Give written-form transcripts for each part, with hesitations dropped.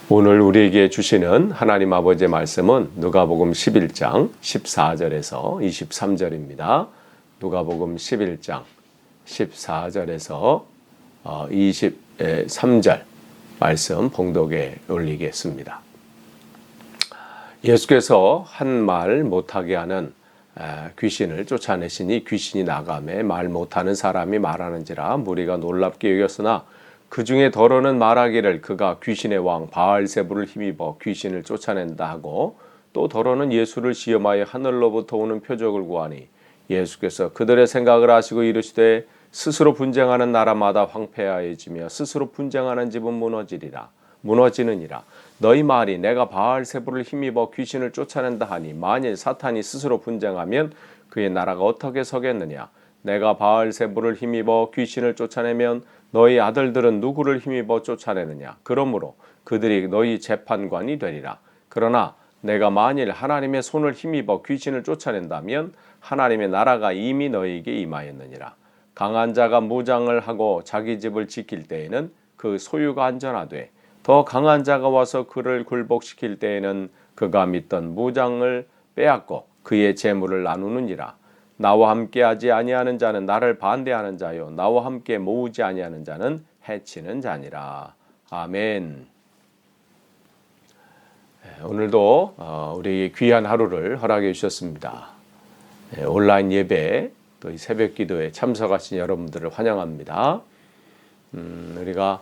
오늘 우리에게 주시는 하나님 아버지의 말씀은 누가복음 11장 14절에서 23절입니다. 누가복음 11장 14절에서 23절 말씀 봉독에 올리겠습니다. 예수께서 한 말 못하게 하는 귀신을 쫓아내시니 귀신이 나가매 말 못하는 사람이 말하는지라 무리가 놀랍게 여겼으나 그 중에 더러는 말하기를 그가 귀신의 왕 바알세부를 힘입어 귀신을 쫓아낸다 하고 또 더러는 예수를 시험하여 하늘로부터 오는 표적을 구하니 예수께서 그들의 생각을 아시고 이르시되 스스로 분쟁하는 나라마다 황폐하여지며 스스로 분쟁하는 집은 무너지느니라. 너희 말이 내가 바알세부를 힘입어 귀신을 쫓아낸다 하니 만일 사탄이 스스로 분쟁하면 그의 나라가 어떻게 서겠느냐. 내가 바알세부를 힘입어 귀신을 쫓아내면 너희 아들들은 누구를 힘입어 쫓아내느냐. 그러므로 그들이 너희 재판관이 되리라. 그러나 내가 만일 하나님의 손을 힘입어 귀신을 쫓아낸다면 하나님의 나라가 이미 너희에게 임하였느니라. 강한 자가 무장을 하고 자기 집을 지킬 때에는 그 소유가 안전하되 더 강한 자가 와서 그를 굴복시킬 때에는 그가 믿던 무장을 빼앗고 그의 재물을 나누느니라. 나와 함께 하지 아니하는 자는 나를 반대하는 자요 나와 함께 모으지 아니하는 자는 해치는 자니라. 아멘. 오늘도 우리에게 귀한 하루를 허락해 주셨습니다. 온라인 예배 또 새벽 기도에 참석하신 여러분들을 환영합니다. 우리가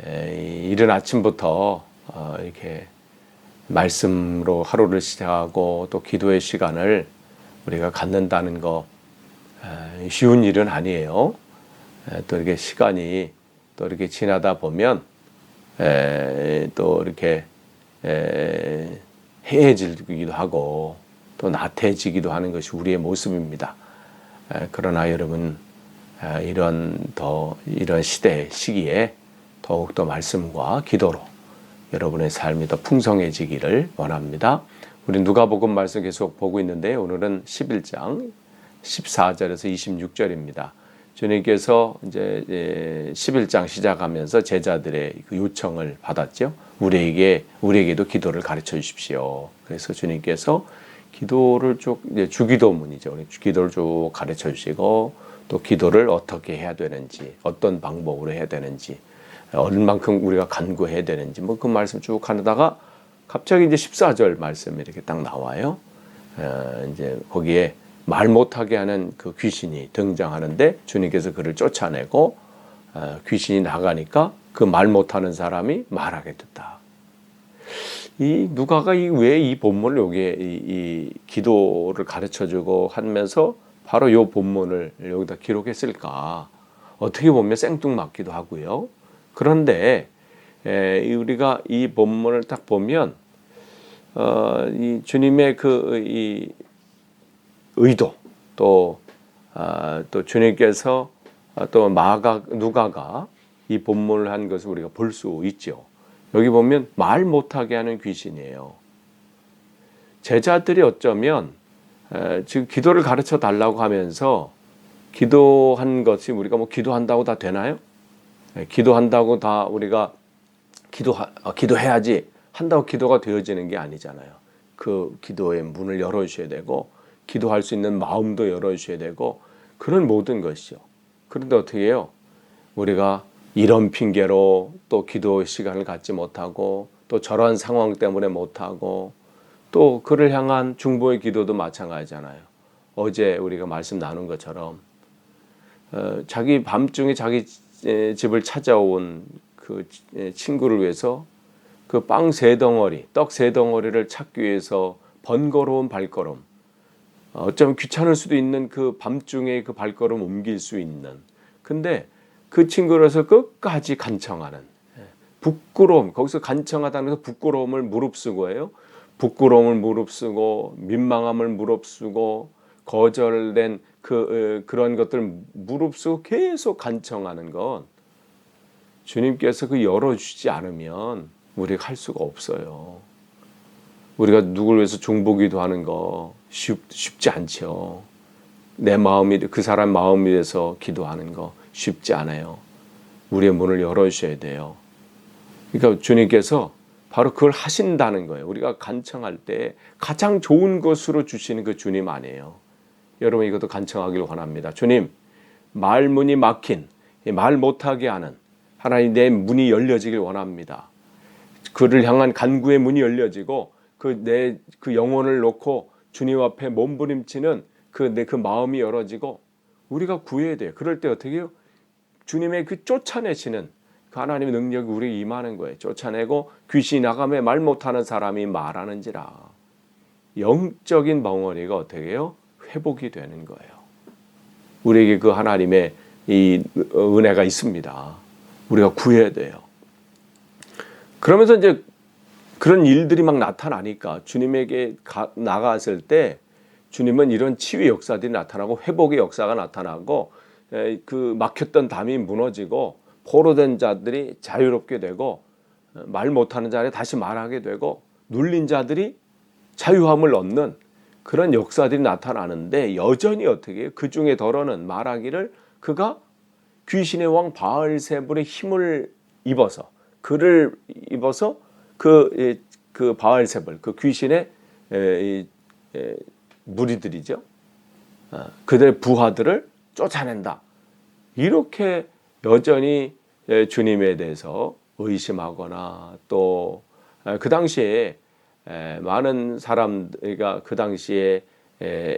이른 아침부터 이렇게 말씀으로 하루를 시작하고 또 기도의 시간을 우리가 갖는다는 거 쉬운 일은 아니에요. 또 이렇게 시간이 또 이렇게 지나다 보면 또 이렇게 해해지기도 하고 또 나태해지기도 하는 것이 우리의 모습입니다. 그러나 여러분 이런 시기에 더욱더 말씀과 기도로 여러분의 삶이 더 풍성해지기를 원합니다. 우리 누가복음 말씀 계속 보고 있는데 오늘은 11장 14절에서 26절입니다. 주님께서 이제 11장 시작하면서 제자들의 그 요청을 받았죠. 우리에게도 기도를 가르쳐 주십시오. 그래서 주님께서 기도를 주기도문이죠. 기도를 쭉 가르쳐 주시고 또 기도를 어떻게 해야 되는지, 어떤 방법으로 해야 되는지, 얼만큼 우리가 간구해야 되는지 그 말씀 쭉 하다가 갑자기 이제 14절 말씀이 이렇게 딱 나와요. 이제 거기에 말 못하게 하는 그 귀신이 등장하는데 주님께서 그를 쫓아내고 귀신이 나가니까 그 말 못하는 사람이 말하게 됐다. 이 누가가 왜 이 본문을 여기에 이 기도를 가르쳐주고 하면서 바로 이 본문을 여기다 기록했을까? 어떻게 보면 생뚱맞기도 하고요. 그런데 우리가 이 본문을 딱 보면 이 주님의 이 의도 또 주님께서 또 누가가 이 본문을 한 것을 우리가 볼 수 있죠. 여기 보면 말 못하게 하는 귀신이에요. 제자들이 어쩌면 지금 기도를 가르쳐 달라고 하면서 기도한 것이 우리가 기도한다고 다 되나요? 기도한다고 다 우리가 기도해야지 한다고 기도가 되어지는 게 아니잖아요. 그 기도의 문을 열어주셔야 되고 기도할 수 있는 마음도 열어주셔야 되고 그런 모든 것이요. 그런데 어떻게 해요? 우리가 이런 핑계로 또 기도 시간을 갖지 못하고 또 저런 상황 때문에 못하고 또 그를 향한 중보의 기도도 마찬가지잖아요. 어제 우리가 말씀 나눈 것처럼 자기 밤중에 자기 집을 찾아온 그 친구를 위해서 그 빵 3덩어리, 떡 3덩어리를 찾기 위해서 번거로운 발걸음, 어쩌면 귀찮을 수도 있는 그 밤중에 그 발걸음 옮길 수 있는, 근데 그 친구로서 끝까지 간청하는 부끄러움, 거기서 간청하다는 것은 부끄러움을 무릅쓰고예요. 부끄러움을 무릅쓰고 민망함을 무릅쓰고 거절된 그런 것들을 무릅쓰고 계속 간청하는 건 주님께서 그 열어주지 않으면 우리가 할 수가 없어요. 우리가 누구를 위해서 중보기도 하는 거 쉽지 않죠. 내 마음이 그 사람 마음을 위해서 기도하는 거 쉽지 않아요. 우리의 문을 열어주셔야 돼요. 그러니까 주님께서 바로 그걸 하신다는 거예요. 우리가 간청할 때 가장 좋은 것으로 주시는 그 주님 아니에요. 여러분 이것도 간청하길 원합니다. 주님, 말문이 막힌, 말 못하게 하는 하나님 내 문이 열려지길 원합니다. 그를 향한 간구의 문이 열려지고 그 영혼을 놓고 주님 앞에 몸부림치는 그 마음이 열어지고 우리가 구해야 돼요. 그럴 때 어떻게 해요? 주님의 그 쫓아내시는 그 하나님의 능력이 우리에게 임하는 거예요. 쫓아내고 귀신이 나가며 말 못하는 사람이 말하는지라. 영적인 벙어리가 어떻게 해요? 회복이 되는 거예요. 우리에게 그 하나님의 이 은혜가 있습니다. 우리가 구해야 돼요. 그러면서 이제 그런 일들이 막 나타나니까 주님에게 나갔을 때 주님은 이런 치유의 역사들이 나타나고 회복의 역사가 나타나고 그 막혔던 담이 무너지고 포로된 자들이 자유롭게 되고 말 못하는 자들이 다시 말하게 되고 눌린 자들이 자유함을 얻는 그런 역사들이 나타나는데 여전히 어떻게 해요? 그 중에 더러는 말하기를 그가 귀신의 왕 바알세불의 힘을 입어서 그를 입어서 그 바알세불 그 귀신의 무리들이죠. 그들의 부하들을 쫓아낸다. 이렇게 여전히 주님에 대해서 의심하거나 또 그 당시에 많은 사람들과 그 당시에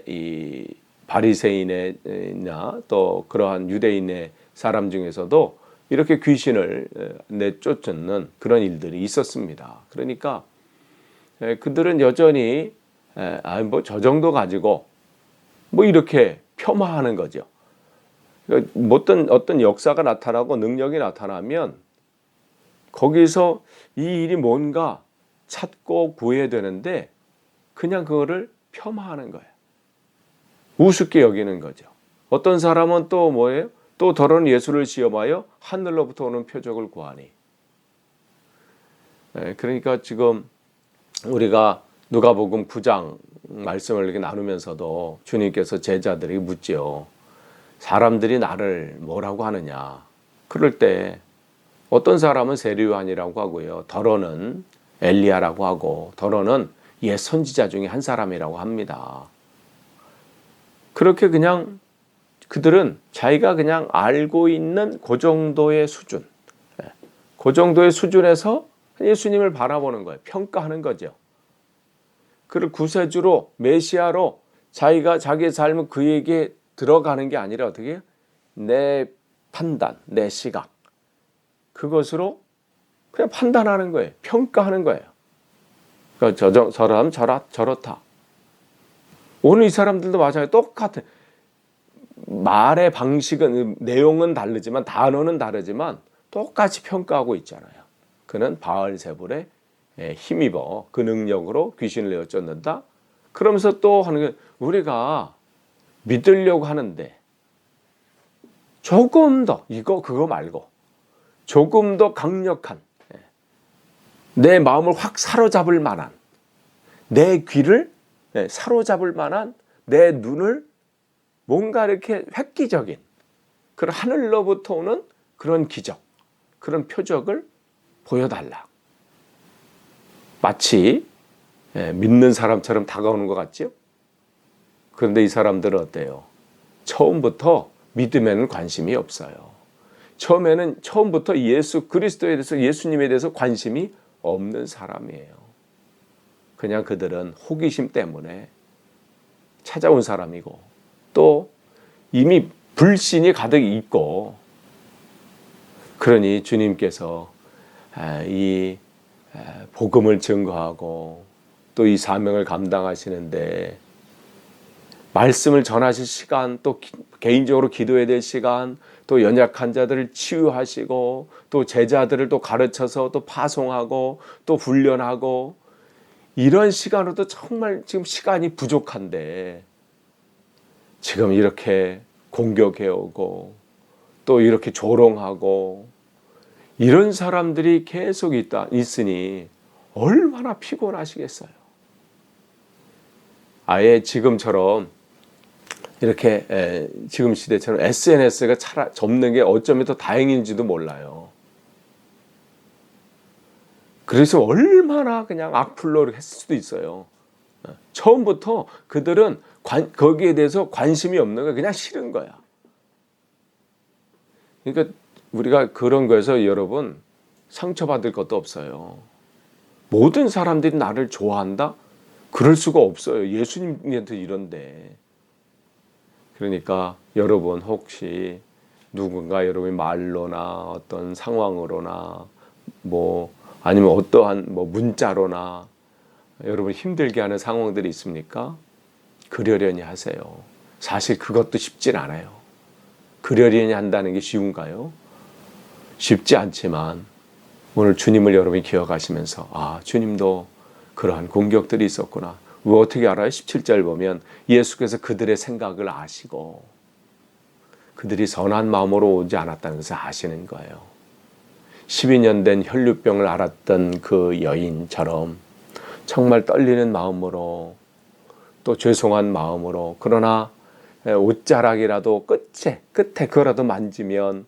이 바리새인이나 또 그러한 유대인의 사람 중에서도 이렇게 귀신을 내쫓는 그런 일들이 있었습니다. 그러니까 그들은 여전히 뭐 저 정도 가지고 뭐 이렇게 폄하하는 거죠. 어떤 역사가 나타나고 능력이 나타나면 거기서 이 일이 뭔가 찾고 구해야 되는데 그냥 그거를 폄하하는 거예요. 우습게 여기는 거죠. 어떤 사람은 또 뭐예요? 또 더러운 예수를 시험하여 하늘로부터 오는 표적을 구하니. 그러니까 지금 우리가 누가복음 9장 말씀을 이렇게 나누면서도 주님께서 제자들에게 묻지요. 사람들이 나를 뭐라고 하느냐. 그럴 때 어떤 사람은 세례요한이라고 하고요. 더러는 엘리야라고 하고 더러는 옛 선지자 중에 한 사람이라고 합니다. 그렇게 그냥 그들은 자기가 그냥 알고 있는 그 정도의 수준, 그 정도의 수준에서 예수님을 바라보는 거예요. 평가하는 거죠. 그를 구세주로 메시아로 자기가 자기의 삶은 그에게 들어가는 게 아니라 어떻게 해요? 내 판단, 내 시각 그것으로 그냥 판단하는 거예요. 평가하는 거예요. 그러니까 저 사람 저렇다. 오늘 이 사람들도 마찬가지 똑같아. 말의 방식은 내용은 다르지만 단어는 다르지만 똑같이 평가하고 있잖아요. 그는 바알세불에 힘입어 그 능력으로 귀신을 내어쫓는다. 그러면서 또 하는 게 우리가 믿으려고 하는데 조금 더 그거 말고 조금 더 강력한 내 마음을 확 사로잡을 만한 내 귀를 사로잡을 만한 내 눈을 뭔가 이렇게 획기적인 그런 하늘로부터 오는 그런 기적 그런 표적을 보여달라. 마치 믿는 사람처럼 다가오는 것 같죠? 그런데 이 사람들은 어때요? 처음부터 믿음에는 관심이 없어요. 처음부터 예수 그리스도에 대해서 예수님에 대해서 관심이 없는 사람이에요. 그냥 그들은 호기심 때문에 찾아온 사람이고 또 이미 불신이 가득 있고 그러니 주님께서 이 복음을 증거하고 또 이 사명을 감당하시는데 말씀을 전하실 시간 또 개인적으로 기도해야 될 시간 또 연약한 자들을 치유하시고 또 제자들을 또 가르쳐서 또 파송하고 또 훈련하고 이런 시간으로도 정말 지금 시간이 부족한데 지금 이렇게 공격해오고 또 이렇게 조롱하고 이런 사람들이 계속 있으니 얼마나 피곤하시겠어요. 아예 지금처럼 이렇게 지금 시대처럼 SNS가 접는 게 어쩌면 더 다행인지도 몰라요. 그래서 얼마나 그냥 악플로 했을 수도 있어요. 처음부터 그들은 거기에 대해서 관심이 없는 거야. 그냥 싫은 거야. 그러니까 우리가 그런 거에서 여러분 상처받을 것도 없어요. 모든 사람들이 나를 좋아한다? 그럴 수가 없어요. 예수님한테 이런데. 그러니까 여러분 혹시 누군가 여러분이 말로나 어떤 상황으로나 뭐 아니면 어떠한 뭐 문자로나 여러분 힘들게 하는 상황들이 있습니까? 그러려니 하세요. 사실 그것도 쉽진 않아요. 그러려니 한다는 게 쉬운가요? 쉽지 않지만 오늘 주님을 여러분이 기억하시면서 아, 주님도 그러한 공격들이 있었구나. 왜 어떻게 알아요? 17절 보면 예수께서 그들의 생각을 아시고 그들이 선한 마음으로 오지 않았다는 것을 아시는 거예요. 12년 된 혈류병을 앓았던 그 여인처럼 정말 떨리는 마음으로 또 죄송한 마음으로 그러나 옷자락이라도 끝에 그거라도 만지면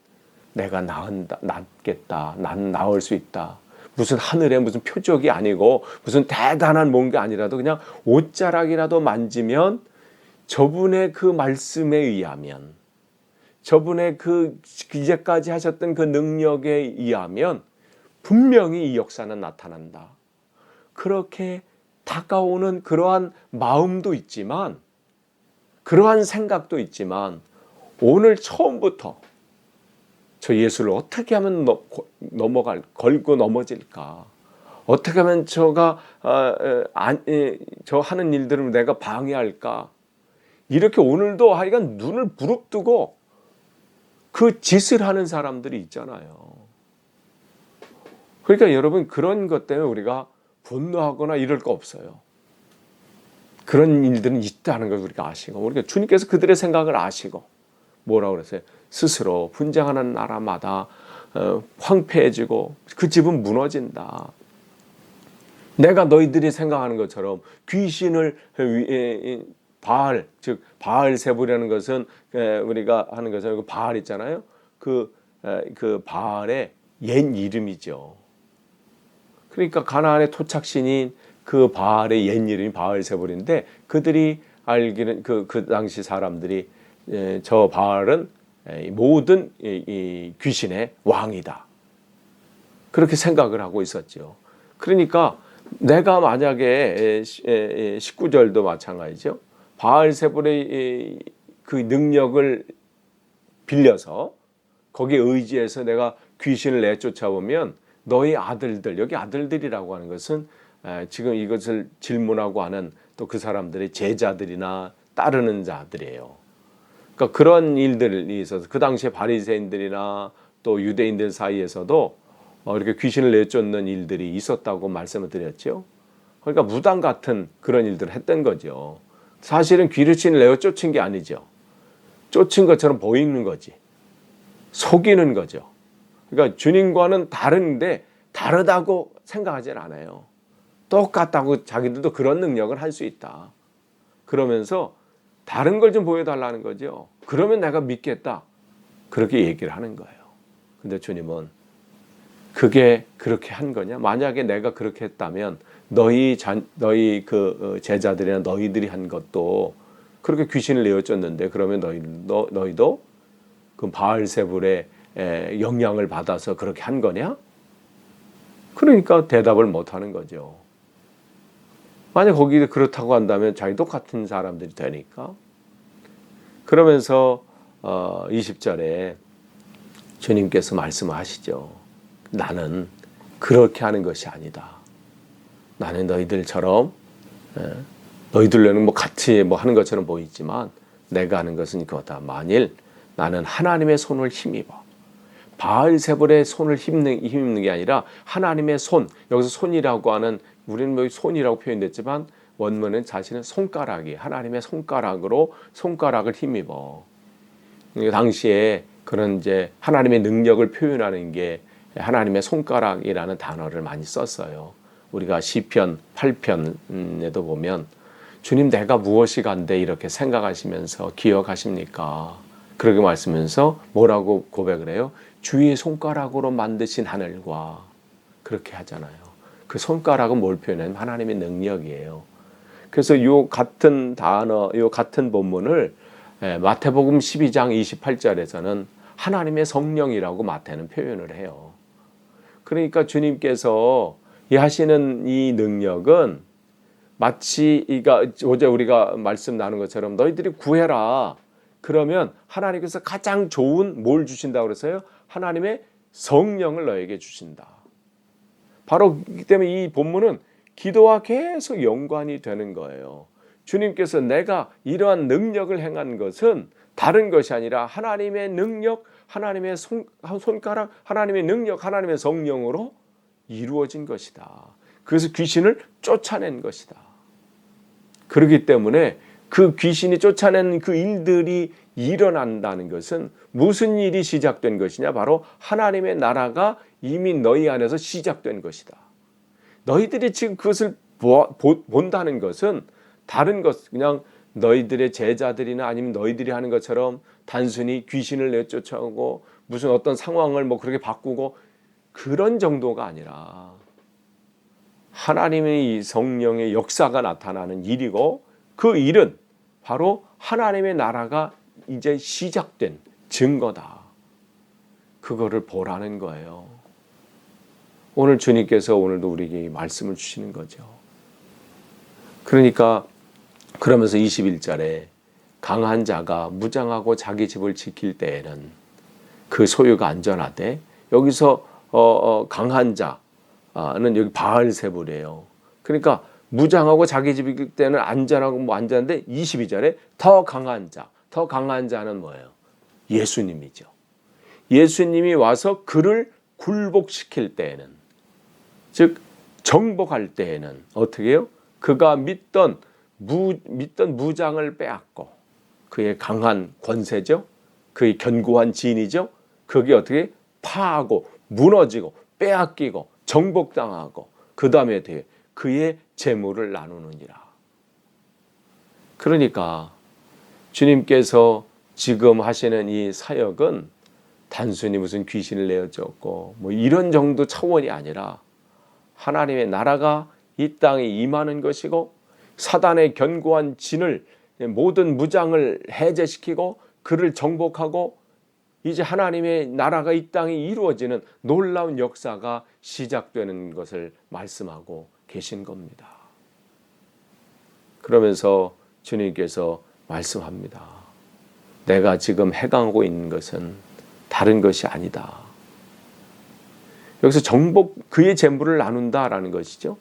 내가 낫겠다. 난 나을 수 있다. 무슨 하늘에 무슨 표적이 아니고 무슨 대단한 뭔가 아니라도 그냥 옷자락이라도 만지면 저분의 그 말씀에 의하면 저분의 그 이제까지 하셨던 그 능력에 의하면 분명히 이 역사는 나타난다. 그렇게 다가오는 그러한 마음도 있지만 그러한 생각도 있지만 오늘 처음부터 저 예수를 어떻게 하면 걸고 넘어질까? 어떻게 하면 저 하는 일들을 내가 방해할까? 이렇게 오늘도 하여간 눈을 부릅뜨고 그 짓을 하는 사람들이 있잖아요. 그러니까 여러분 그런 것 때문에 우리가 분노하거나 이럴 거 없어요. 그런 일들은 있다는 걸 우리가 아시고 우리가 주님께서 그들의 생각을 아시고 뭐라고 그랬어요? 스스로 분쟁하는 나라마다 황폐해지고 그 집은 무너진다. 내가 너희들이 생각하는 것처럼 귀신을 바알, 즉 바알세불이라는 것은 우리가 하는 것은 바알 있잖아요. 그 바알의 옛 이름이죠. 그러니까 가나안의 토착신인 그 바알의 옛 이름이 바알세불인데 그들이 알기는 그 당시 사람들이 저 바알은 모든 이 귀신의 왕이다. 그렇게 생각을 하고 있었죠. 그러니까 내가 만약에 19절도 마찬가지죠. 바알세불의 그 능력을 빌려서 거기에 의지해서 내가 귀신을 내쫓아보면 너희 아들들, 여기 아들들이라고 하는 것은 지금 이것을 질문하고 하는 또 그 사람들의 제자들이나 따르는 자들이에요. 그러니까 그런 일들이 있어서 그 당시에 바리새인들이나 또 유대인들 사이에서도 이렇게 귀신을 내쫓는 일들이 있었다고 말씀을 드렸죠. 그러니까 무당 같은 그런 일들을 했던 거죠. 사실은 귀신을 내어 쫓은 게 아니죠. 쫓은 것처럼 보이는 거지. 속이는 거죠. 그러니까 주님과는 다른데 다르다고 생각하진 않아요. 똑같다고 자기들도 그런 능력을 할 수 있다. 그러면서 다른 걸 좀 보여달라는 거죠. 그러면 내가 믿겠다. 그렇게 얘기를 하는 거예요. 근데 주님은 그게 그렇게 한 거냐? 만약에 내가 그렇게 했다면 너희 그 제자들이나 너희들이 한 것도 그렇게 귀신을 내어쫓는데 그러면 너희도 그 바알세불의 영향을 받아서 그렇게 한 거냐? 그러니까 대답을 못 하는 거죠. 만약 거기 그렇다고 한다면 자기 똑같은 사람들이 되니까. 그러면서 20절에 주님께서 말씀하시죠. 나는 그렇게 하는 것이 아니다. 나는 너희들처럼 너희들로는 뭐 같이 뭐 하는 것처럼 보이지만 내가 하는 것은 이거다. 만일 나는 하나님의 손을 힘입어. 바알세불의 손을 힘입는 게 아니라 하나님의 손. 여기서 손이라고 하는 우리는 뭐 손이라고 표현됐지만 원문은 자신은 손가락이 하나님의 손가락을 힘입어. 당시에 그런 이제 하나님의 능력을 표현하는 게 하나님의 손가락이라는 단어를 많이 썼어요. 우리가 시편 8편에도 보면 주님 내가 무엇이 간데 이렇게 생각하시면서 기억하십니까? 그렇게 말씀하면서 뭐라고 고백을 해요? 주의 손가락으로 만드신 하늘과 그렇게 하잖아요. 그 손가락은 뭘 표현하냐면 하나님의 능력이에요. 그래서 요 같은 단어, 요 같은 본문을 마태복음 12장 28절에서는 하나님의 성령이라고 마태는 표현을 해요. 그러니까 주님께서 하시는 이 능력은 마치 어제 우리가 말씀 나눈 것처럼 너희들이 구해라. 그러면 하나님께서 가장 좋은 뭘 주신다고 그랬어요? 하나님의 성령을 너에게 주신다. 바로 그렇기 때문에 이 본문은 기도와 계속 연관이 되는 거예요. 주님께서 내가 이러한 능력을 행한 것은 다른 것이 아니라 하나님의 능력, 하나님의 손가락, 하나님의 능력, 하나님의 성령으로 이루어진 것이다. 그래서 귀신을 쫓아낸 것이다. 그렇기 때문에 그 귀신이 쫓아낸 그 일들이 일어난다는 것은 무슨 일이 시작된 것이냐? 바로 하나님의 나라가 이미 너희 안에서 시작된 것이다. 너희들이 지금 그것을 본다는 것은 다른 것, 그냥 너희들의 제자들이나 아니면 너희들이 하는 것처럼 단순히 귀신을 내쫓아오고 무슨 어떤 상황을 뭐 그렇게 바꾸고 그런 정도가 아니라 하나님의 이 성령의 역사가 나타나는 일이고 그 일은 바로 하나님의 나라가 이제 시작된 증거다. 그거를 보라는 거예요. 오늘 주님께서 오늘도 우리에게 말씀을 주시는 거죠. 그러니까 그러면서 21절에 강한 자가 무장하고 자기 집을 지킬 때에는 그 소유가 안전하되 여기서 강한 자는 여기 바알세불이에요. 그러니까 무장하고 자기 집일 때는 안전하고 뭐 안전한데 22절에 더 강한 자는 뭐예요? 예수님이죠. 예수님이 와서 그를 굴복시킬 때에는, 즉 정복할 때에는 어떻게 해요? 그가 믿던 무장을 빼앗고 그의 강한 권세죠. 그의 견고한 진이죠. 그게 어떻게 파하고 무너지고 빼앗기고 정복당하고 그 다음에 그의 재물을 나누느니라. 그러니까 주님께서 지금 하시는 이 사역은 단순히 무슨 귀신을 내어줬고 뭐 이런 정도 차원이 아니라 하나님의 나라가 이 땅에 임하는 것이고 사단의 견고한 진을 모든 무장을 해제시키고 그를 정복하고 이제 하나님의 나라가 이 땅에 이루어지는 놀라운 역사가 시작되는 것을 말씀하고 계신 겁니다. 그러면서 주님께서 말씀합니다. 내가 지금 해가고 있는 것은 다른 것이 아니다. 여기서 그의 재물을 나눈다라는 것이죠.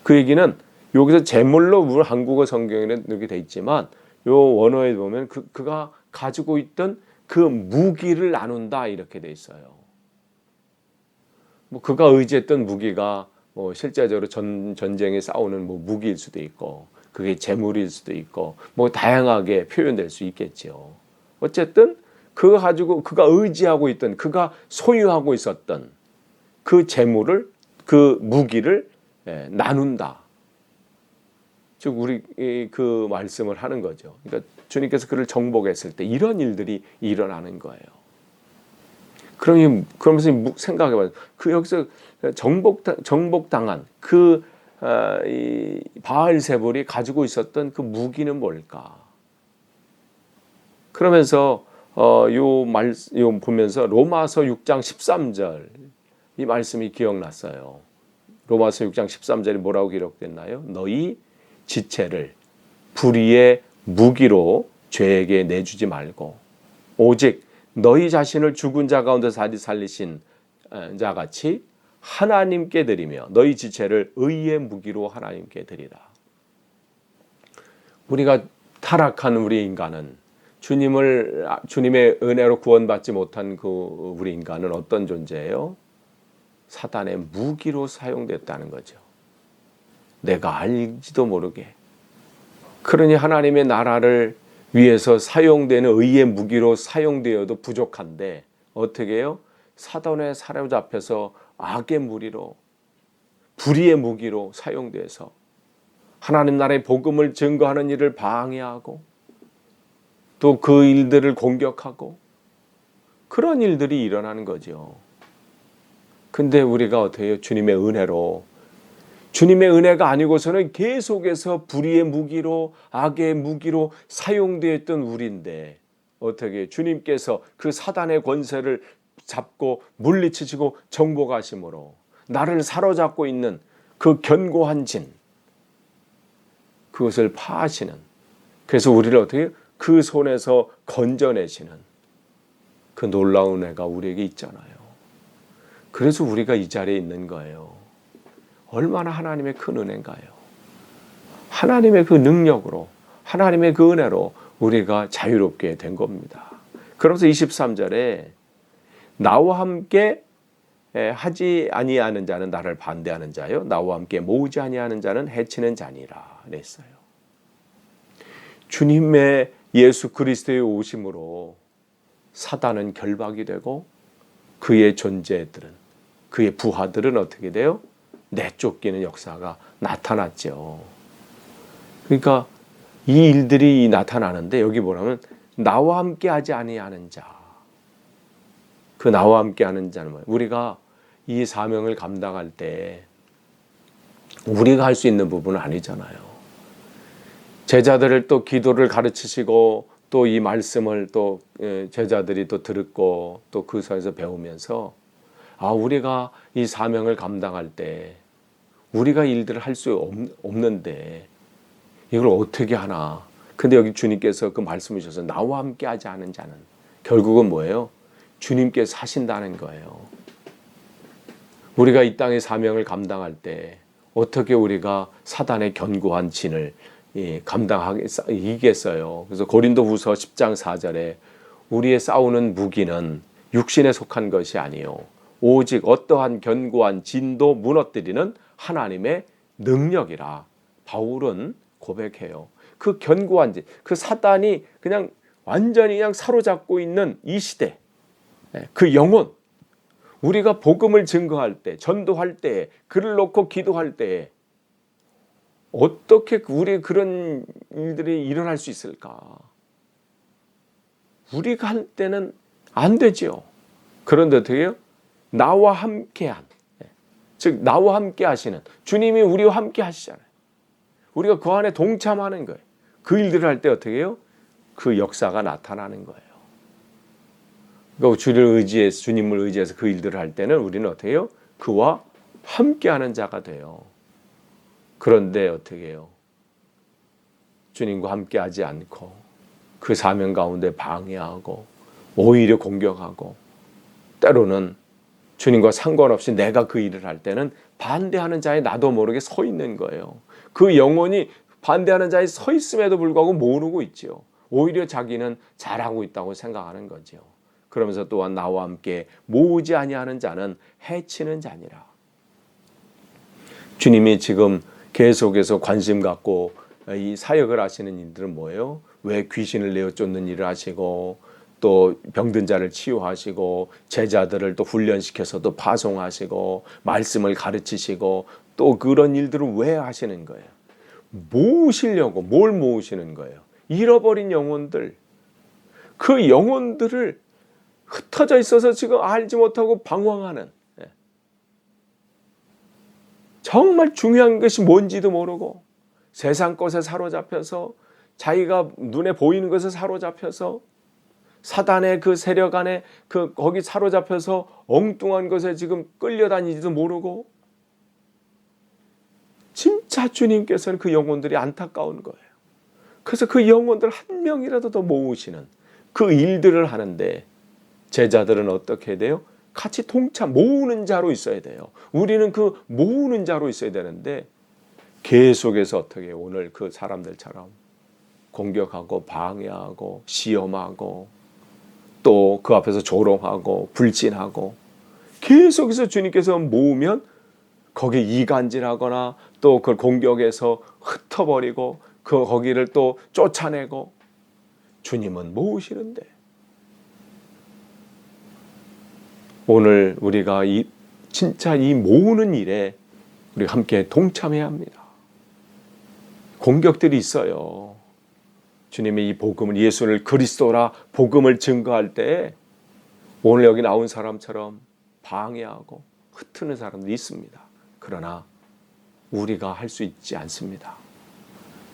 그 얘기는 여기서 재물로 한국어 성경에는 이렇게 돼 있지만 요 원어에 보면 그가 가지고 있던 그 무기를 나눈다 이렇게 돼 있어요. 뭐 그가 의지했던 무기가 뭐 실제적으로 전쟁에 싸우는 뭐 무기일 수도 있고 그게 재물일 수도 있고 뭐 다양하게 표현될 수 있겠죠. 어쨌든 그가 의지하고 있던 그가 소유하고 있었던 그 재물을 그 무기를 나눈다. 즉 우리 그 말씀을 하는 거죠. 그러니까 주님께서 그를 정복했을 때 이런 일들이 일어나는 거예요. 그러면서 생각해봐요. 그 여기서 정복당한 그 이 바알세불이 가지고 있었던 그 무기는 뭘까? 그러면서 요 보면서 로마서 6장 13절 이 말씀이 기억났어요. 로마서 6장 13절이 뭐라고 기록됐나요? 너희 지체를 불의의 무기로 죄에게 내주지 말고 오직 너희 자신을 죽은 자 가운데 살리신 자같이 하나님께 드리며 너희 지체를 의의 무기로 하나님께 드리라. 우리가 타락한 우리 인간은 주님의 은혜로 구원받지 못한 그 우리 인간은 어떤 존재예요? 사단의 무기로 사용됐다는 거죠. 내가 알지도 모르게. 그러니 하나님의 나라를 위해서 사용되는 의의 무기로 사용되어도 부족한데 어떻게 해요? 사단에 사로잡혀서 악의 무리로 불의의 무기로 사용돼서 하나님 나라의 복음을 증거하는 일을 방해하고 또 그 일들을 공격하고 그런 일들이 일어나는 거죠. 근데 우리가 어떻게 해요? 주님의 은혜로, 주님의 은혜가 아니고서는 계속해서 불의의 무기로, 악의 무기로 사용되었던 우리인데, 어떻게 주님께서 그 사단의 권세를 잡고 물리치시고 정복하심으로 나를 사로잡고 있는 그 견고한 진, 그것을 파하시는, 그래서 우리를 어떻게 해요? 그 손에서 건져내시는 그 놀라운 은혜가 우리에게 있잖아요. 그래서 우리가 이 자리에 있는 거예요. 얼마나 하나님의 큰 은혜인가요? 하나님의 그 능력으로, 하나님의 그 은혜로 우리가 자유롭게 된 겁니다. 그러면서 23절에 나와 함께 하지 아니하는 자는 나를 반대하는 자요, 나와 함께 모으지 아니하는 자는 해치는 자니라 그랬어요. 주님의 예수 그리스도의 오심으로 사단은 결박이 되고 그의 존재들은, 그의 부하들은 어떻게 돼요? 내쫓기는 역사가 나타났죠. 그러니까 이 일들이 나타나는데 여기 뭐라면 나와 함께 하지 아니하는 자. 그 나와 함께 하는 자는 뭐예요? 우리가 이 사명을 감당할 때 우리가 할 수 있는 부분은 아니잖아요. 제자들을 또 기도를 가르치시고 또 이 말씀을 또 제자들이 또 듣고 또 그 서에서 배우면서 우리가 이 사명을 감당할 때 우리가 일들을 할 수 없는데 이걸 어떻게 하나. 근데 여기 주님께서 그 말씀을 주셔서 나와 함께 하지 않은 자는 결국은 뭐예요? 주님께서 하신다는 거예요. 우리가 이 땅의 사명을 감당할 때 어떻게 우리가 사단의 견고한 진을 감당하게 이기겠어요. 그래서 고린도후서 10장 4절에 우리의 싸우는 무기는 육신에 속한 것이 아니요 오직 어떠한 견고한 진도 무너뜨리는 하나님의 능력이라 바울은 고백해요. 그 견고한 진, 그 사단이 그냥 완전히 그냥 사로잡고 있는 이 시대, 그 영혼, 우리가 복음을 증거할 때, 전도할 때, 글을 놓고 기도할 때 어떻게 우리 그런 일들이 일어날 수 있을까? 우리가 할 때는 안 되죠. 그런데 어떻게 해요? 나와 함께한, 즉 나와 함께 하시는 주님이 우리와 함께 하시잖아요. 우리가 그 안에 동참하는 거예요. 그 일들을 할 때 어떻게 해요? 그 역사가 나타나는 거예요. 그러니까 주님을 의지해서 그 일들을 할 때는 우리는 어떻게 해요? 그와 함께하는 자가 돼요. 그런데 어떻게 해요? 주님과 함께하지 않고 그 사명 가운데 방해하고 오히려 공격하고 때로는 주님과 상관없이 내가 그 일을 할 때는 반대하는 자에 나도 모르게 서 있는 거예요. 그 영혼이 반대하는 자에 서 있음에도 불구하고 모르고 있죠. 오히려 자기는 잘하고 있다고 생각하는 거죠. 그러면서 또한 나와 함께 모으지 아니하는 자는 해치는 자니라. 주님이 지금 계속해서 관심 갖고 이 사역을 하시는 일들은 뭐예요? 왜 귀신을 내어 쫓는 일을 하시고 또 병든 자를 치유하시고 제자들을 또 훈련시켜서 또 파송하시고 말씀을 가르치시고 또 그런 일들을 왜 하시는 거예요? 모으시려고. 뭘 모으시는 거예요? 잃어버린 영혼들, 그 영혼들을 흩어져 있어서 지금 알지 못하고 방황하는, 정말 중요한 것이 뭔지도 모르고 세상 것에 사로잡혀서 자기가 눈에 보이는 것에 사로잡혀서 사단의 그 세력 안에 거기 사로잡혀서 엉뚱한 것에 지금 끌려다니지도 모르고, 진짜 주님께서는 그 영혼들이 안타까운 거예요. 그래서 그 영혼들 한 명이라도 더 모으시는 그 일들을 하는데 제자들은 어떻게 돼요? 같이 동참, 모으는 자로 있어야 돼요. 우리는 그 모으는 자로 있어야 되는데 계속해서 어떻게 오늘 그 사람들처럼 공격하고 방해하고 시험하고 또 그 앞에서 조롱하고 불진하고, 계속해서 주님께서 모으면 거기에 이간질하거나 또 그걸 공격해서 흩어버리고 거기를 또 쫓아내고, 주님은 모으시는데 오늘 우리가 진짜 이 모으는 일에 우리가 함께 동참해야 합니다. 공격들이 있어요. 주님의 이 복음을, 예수를 그리스도라 복음을 증거할 때 오늘 여기 나온 사람처럼 방해하고 흩트는 사람도 있습니다. 그러나 우리가 할 수 있지 않습니다.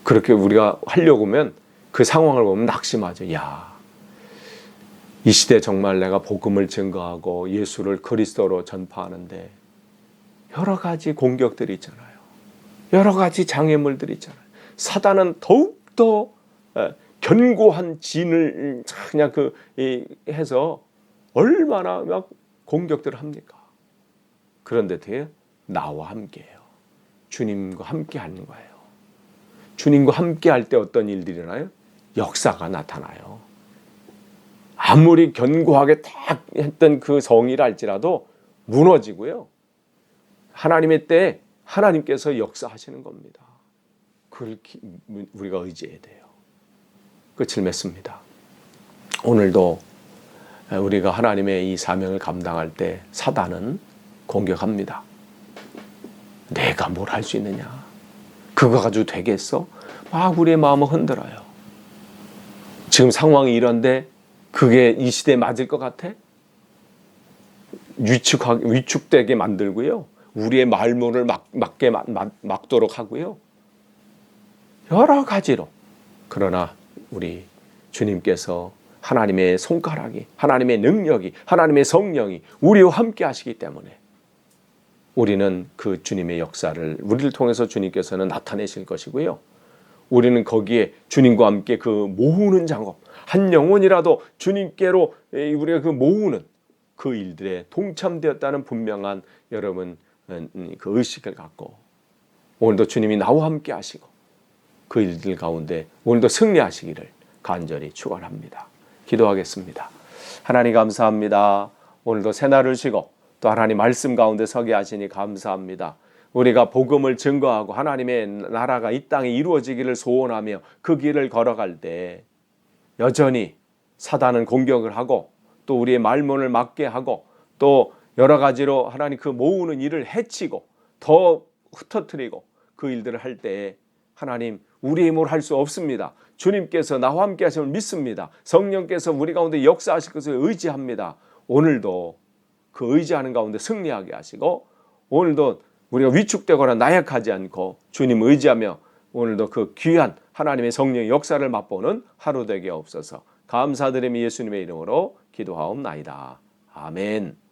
그렇게 우리가 하려고 하면 그 상황을 보면 낙심하죠. 야, 이 시대 정말 내가 복음을 증거하고 예수를 그리스도로 전파하는데 여러 가지 공격들이 있잖아요. 여러 가지 장애물들이 있잖아요. 사단은 더욱더 견고한 진을 그냥 해서 얼마나 막 공격들을 합니까? 그런데 되게 나와 함께해요. 주님과 함께 하는 거예요. 주님과 함께 할 때 어떤 일들이 일어나요? 역사가 나타나요. 아무리 견고하게 딱 했던 그 성이라 할지라도 무너지고요. 하나님의 때에 하나님께서 역사하시는 겁니다. 그걸 우리가 의지해야 돼요. 끝을 맺습니다. 오늘도 우리가 하나님의 이 사명을 감당할 때 사단은 공격합니다. 내가 뭘 할 수 있느냐? 그거 가지고 되겠어? 막 우리의 마음을 흔들어요. 지금 상황이 이런데 그게 이 시대에 맞을 것 같아? 위축되게 만들고요. 우리의 말문을 막도록 하고요. 여러 가지로. 그러나 우리 주님께서 하나님의 손가락이, 하나님의 능력이, 하나님의 성령이 우리와 함께 하시기 때문에 우리는 그 주님의 역사를 우리를 통해서 주님께서는 나타내실 것이고요. 우리는 거기에 주님과 함께 그 모으는 작업, 한 영혼이라도 주님께로 우리가 그 모으는 그 일들에 동참되었다는 분명한 여러분 그 의식을 갖고 오늘도 주님이 나와 함께 하시고 그 일들 가운데 오늘도 승리하시기를 간절히 축원합니다. 기도하겠습니다. 하나님 감사합니다. 오늘도 새날을 쉬고 또 하나님 말씀 가운데 서게 하시니 감사합니다. 우리가 복음을 증거하고 하나님의 나라가 이 땅에 이루어지기를 소원하며 그 길을 걸어갈 때 여전히 사단은 공격을 하고 또 우리의 말문을 막게 하고 또 여러 가지로 하나님 그 모으는 일을 해치고 더 흩어뜨리고 그 일들을 할 때 하나님 우리의 힘으로 할 수 없습니다. 주님께서 나와 함께 하심을 믿습니다. 성령께서 우리 가운데 역사하실 것을 의지합니다. 오늘도 그 의지하는 가운데 승리하게 하시고 오늘도 우리가 위축되거나 나약하지 않고 주님 의지하며 오늘도 그 귀한 하나님의 성령의 역사를 맛보는 하루 되게 없어서 감사드리며 예수님의 이름으로 기도하옵나이다. 아멘.